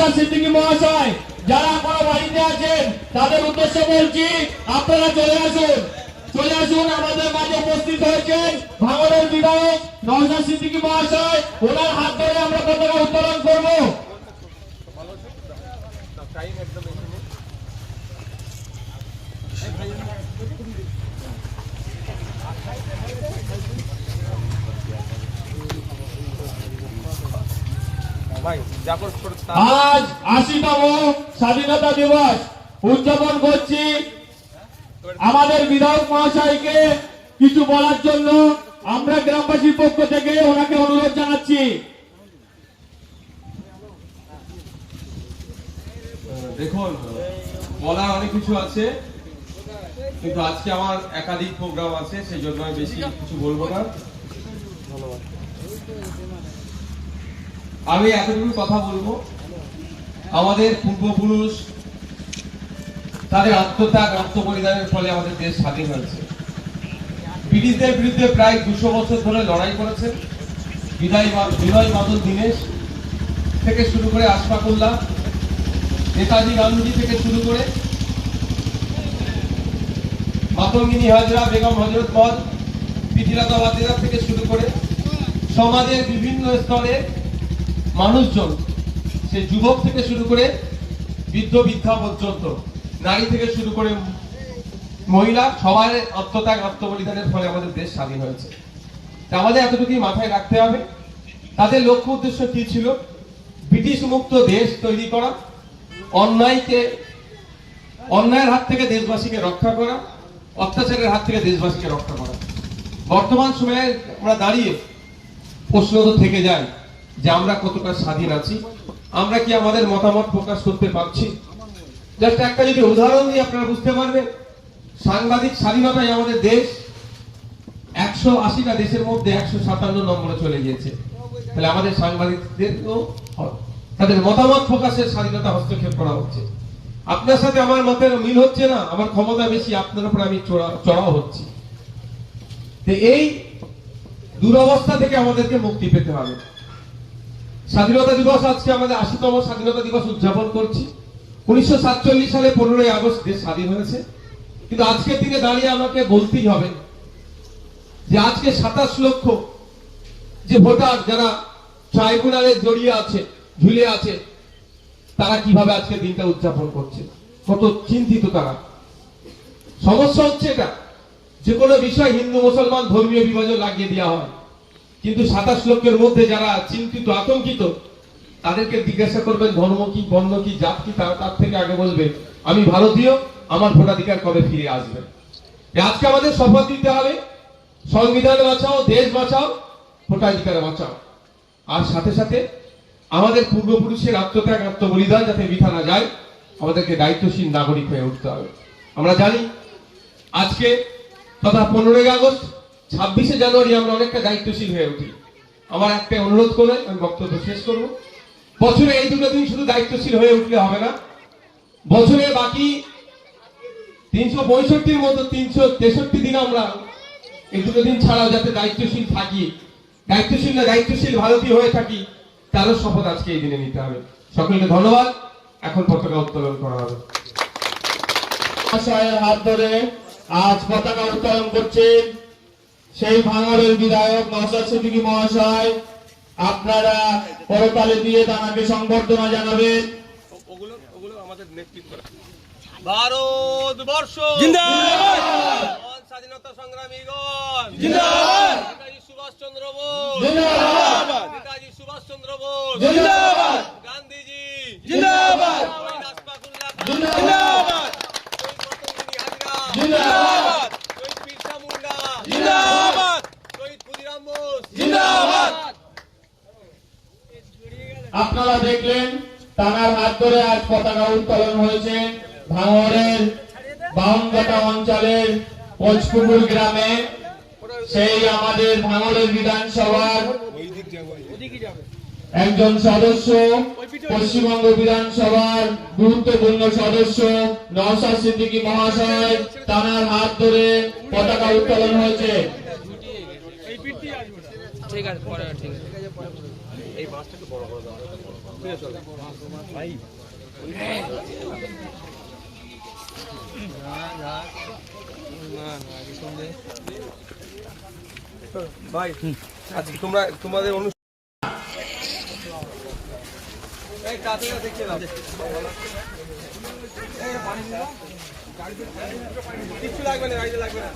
নওশাদ সিদ্দিকী মহাশয়, যারা এখনো বাড়িতে আছেন তাদের উদ্দেশ্যে বলছি, আপনারা চলে আসুন। আমাদের মাঝে উপস্থিত হয়েছেন ভাঙড়ের বিধায়ক নওশাদ সিদ্দিকী মহাশয়। ওনার হাত ধরে আমরা পতাকা উত্তোলন করব। আজ ৮০তম স্বাধীনতা দিবস উদযাপন করছি। আমাদের বিধায়ক মহাশয়কে কিছু বলার জন্য আমরা গ্রামবাসীর পক্ষ থেকে ওনাকে অনুরোধ জানাচ্ছি। দেখুন, বলার অনেক কিছু আছে, কিন্তু আজকে আমার একাধিক প্রোগ্রাম আছে, সেই জন্য আমি বেশি কিছু বলবো না। আমি এতটুকু কথা বলবো, আমাদের পূর্বপুরুষ তাদের আত্মত্যাগ আত্মবলিদানের ফলে আমাদের দেশ স্বাধীন হয়েছে। ব্রিটিশদের বিরুদ্ধে প্রায় ২০০ বছর ধরে লড়াই করেছেন। বিনয় বাদল দীনেশ থেকে শুরু করে আশফাকুল্লাহ, নেতাজি গান্ধী থেকে শুরু করে মাতঙ্গিনী হাজরা, বেগম হযরত মহল, পিঠিলতা ওয়াদ্দেদার থেকে শুরু করে সমাজের বিভিন্ন স্তরে মানুষজন, সে যুবক থেকে শুরু করে বৃদ্ধ বৃদ্ধা পর্যন্ত, নারী থেকে শুরু করে মহিলা, সবার আত্মত্যাগ আত্মবলিদানের ফলে আমাদের দেশ স্বাধীন হয়েছে। আমাদের এতটুকুই মাথায় রাখতে হবে, তাদের লক্ষ্য উদ্দেশ্য কি ছিল? ব্রিটিশ মুক্ত দেশ তৈরি করা, অন্যায়ের হাত থেকে দেশবাসীকে রক্ষা করা, অত্যাচারের হাত থেকে দেশবাসীকে রক্ষা করা। বর্তমান সময়ে আমরা দাঁড়িয়ে প্রশ্ন তো থেকে যায় যে আমরা কতটা স্বাধীন আছি, আমরা কি আমাদের মতামত প্রকাশ করতে পারছি? জাস্ট একটা যদি উদাহরণ দিয়ে আপনারা বুঝতে পারবেন, সাংবাদিক স্বাধীনতায় আমাদের দেশ ১৮০টা দেশের মধ্যে ১৫৭ নম্বরে চলে গিয়েছে। তাহলে আমাদের সাংবাদিকদেরও তাদের মতামত প্রকাশের স্বাধীনতা হস্তক্ষেপ করা হচ্ছে। আপনার সাথে আমার মতের মিল হচ্ছে না, আমার ক্ষমতা বেশি, আপনার উপর আমি চড়াও হচ্ছি। এই দুরবস্থা থেকে আমাদেরকে মুক্তি পেতে হবে। স্বাধীনতা দিবস আজকে আমাদের ৮০তম স্বাধীনতা দিবস উদযাপন করছি। ১৯৪৭ সালে ১৫ই আগস্ট দেশ স্বাধীন হয়েছে। কিন্তু আজকের দিনে দাঁড়িয়ে আমাকে বলতেই হবে যে আজকে ২৭ লক্ষ যে ভোটার যারা ট্রাইব্যুনালে ঝুলে আছে, তারা কিভাবে আজকে দিনটা উদযাপন করছে, কত চিন্তিত তারা। সমস্যা হচ্ছে এটা, যে কোনো বিষয় হিন্দু মুসলমান ধর্মীয় বিভাজন লাগিয়ে দেওয়া হয়, কিন্তু ২৭ লক্ষের মধ্যে যারা চিন্তিত আতঙ্কিত, তাদেরকে জিজ্ঞাসা করবেন ধর্ম কি, বর্ণ কি, জাত কি, তার থেকে আগে বলবে আমি ভারতীয়, আমার ভোটাধিকার কবে ফিরে আসবে। আজকে আমাদের শপথ দিতে হবে, সংবিধান বাঁচাও, দেশ বাঁচাও, ভোটাধিকার বাঁচাও। আর সাথে সাথে আমাদের পূর্বপুরুষের আত্মত্যাগ আত্মবলিদান যাতে বৃথা না যায়, আমাদেরকে দায়িত্বশীল নাগরিক হয়ে উঠতে হবে। আমরা জানি আজকে তথা 15ই আগস্ট, 26শে জানুয়ারি আমরা অনেকটা দায়িত্বশীল হয়ে উঠি। আমার একটা অনুরোধ করে আমি বক্তব্য শেষ করব। বছরে এই দুটো দিন শুধু দায়িত্বশীল হয়ে উঠলে হবে না, বছরে বাকি ৩৬৫-র মতো ৩৬৩ দিন আমরা এই দুটো দিন ছাড়াও যাতে দায়িত্বশীল থাকি, দায়িত্বশীল ভারতীয় হয়ে থাকি, তারও শপথ আজকে এই দিনে নিতে হবে। সকলকে ধন্যবাদ। এখন পতাকা উত্তোলন করা হবে। হাত ধরে আজ পতাকা উত্তোলন করছেন সেই ভাঙড়ের বিধায়ক নওশাদ সিদ্দিকী মহাশয়। আপনারা করতালি দিয়ে তাকে সংবর্ধনা জানাবেন। ভারতবর্ষ জিন্দাবাদ, স্বাধীনতা সংগ্রামীগণ জিন্দাবাদ, নেতাজি সুভাষচন্দ্র বোস জিন্দাবাদ, নেতাজি সুভাষচন্দ্র বোস জিন্দাবাদ, গান্ধীজি জিন্দাবাদ, আশফাকুল্লাহ জিন্দাবাদ, মাতঙ্গিনী হাজরা জিন্দাবাদ, বিরসা মুন্ডা জিন্দাবাদ, ক্ষুদিরাম বোস জিন্দাবাদ। আপনারা দেখলেন তানার হাত ধরে আজ পতাকা উত্তোলন হয়েছে ভাঙড়ের 52 অঞ্চলের পঁচপুকুর গ্রামে। সেই আমাদের ভাঙড়ের বিধানসভার একজন সদস্য, পশ্চিমবঙ্গ বিধানসভার গুরুত্বপূর্ণ সদস্য নওশাদ সিদ্দিকী মহাশয়, তানার হাত ধরে পতাকা উত্তোলন হয়েছে। ঠিক আছে, ভাই আজকে তোমাদের অনুষ্ঠান দেখছে না কিচ্ছু লাগবে না, গাড়িতে লাগবে না।